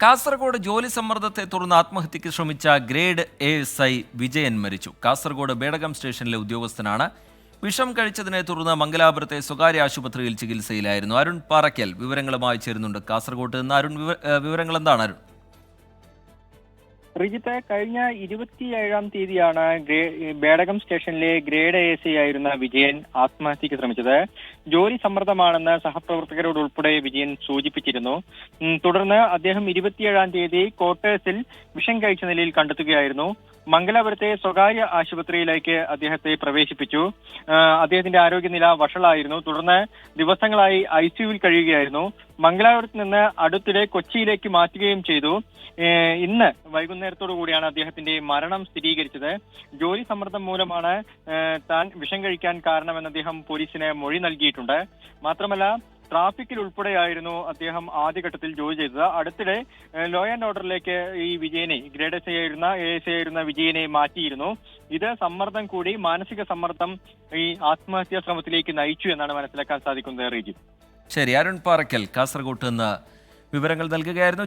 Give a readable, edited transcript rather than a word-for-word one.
കാസർഗോഡ് ജോലി സമ്മർദ്ദത്തെ തുടർന്ന് ആത്മഹത്യയ്ക്ക് ശ്രമിച്ച ഗ്രേഡ് ASI വിജയൻ മരിച്ചു. കാസർഗോഡ് ബേഡകം സ്റ്റേഷനിലെ ഉദ്യോഗസ്ഥനാണ്. വിഷം കഴിച്ചതിനെ തുടർന്ന് മംഗലാപുരത്തെ സ്വകാര്യ ആശുപത്രിയിൽ ചികിത്സയിലായിരുന്നു. അരുൺ പാറയ്ക്കൽ വിവരങ്ങളുമായി ചേരുന്നുണ്ട് കാസർഗോഡ് നിന്ന്. അരുൺ, വിവരങ്ങൾ എന്താണ് അരുൺ? റിജിത്ത്, കഴിഞ്ഞ 27-ാം തീയതിയാണ് ബേഡകം സ്റ്റേഷനിലെ ഗ്രേഡ് ASI ആയിരുന്ന വിജയൻ ആത്മഹത്യക്ക് ശ്രമിച്ചത്. ജോലി സമ്മർദ്ദമാണെന്ന് സഹപ്രവർത്തകരോട് ഉൾപ്പെടെ വിജയൻ സൂചിപ്പിച്ചിരുന്നു. തുടർന്ന് അദ്ദേഹം 27-ാം തീയതി ക്വാർട്ടേഴ്സിൽ വിഷം കഴിച്ച നിലയിൽ കണ്ടെത്തുകയായിരുന്നു. മംഗലാപുരത്തെ സ്വകാര്യ ആശുപത്രിയിലേക്ക് അദ്ദേഹത്തെ പ്രവേശിപ്പിച്ചു. അദ്ദേഹത്തിന്റെ ആരോഗ്യനില വഷളായിരുന്നു. തുടർന്ന് ദിവസങ്ങളായി ICUവിൽ കഴിയുകയായിരുന്നു. മംഗലാപുരത്ത് നിന്ന് അടുത്തിടെ കൊച്ചിയിലേക്ക് മാറ്റുകയും ചെയ്തു. ഇന്ന് വൈകുന്നേരത്തോടു കൂടിയാണ് അദ്ദേഹത്തിന്റെ മരണം സ്ഥിരീകരിച്ചത്. ജോലി സമ്മർദ്ദം മൂലമാണ് താൻ വിഷം കഴിക്കാൻ കാരണമെന്ന് അദ്ദേഹം പോലീസിന് മൊഴി നൽകിയിട്ടുണ്ട്. മാത്രമല്ല, ട്രാഫിക്കിൽ ഉൾപ്പെടെയായിരുന്നു അദ്ദേഹം ആദ്യഘട്ടത്തിൽ ജോലി ചെയ്തത്. അടുത്തിടെ ലോ ആൻഡ് ഓർഡറിലേക്ക് ഈ വിജയനെ, ഗ്രേഡ് ASI ആയിരുന്ന വിജയനെ മാറ്റിയിരുന്നു. ഇത് സമ്മർദ്ദം കൂടി, മാനസിക സമ്മർദ്ദം ഈ ആത്മഹത്യാ ശ്രമത്തിലേക്ക് നയിച്ചു എന്നാണ് മനസ്സിലാക്കാൻ സാധിക്കുന്നത്. റീജി, ശരി, അരുൺ പാറയ്ക്കൽ കാസർഗോഡ് നിന്ന് വിവരങ്ങൾ നൽകുകയായിരുന്നു.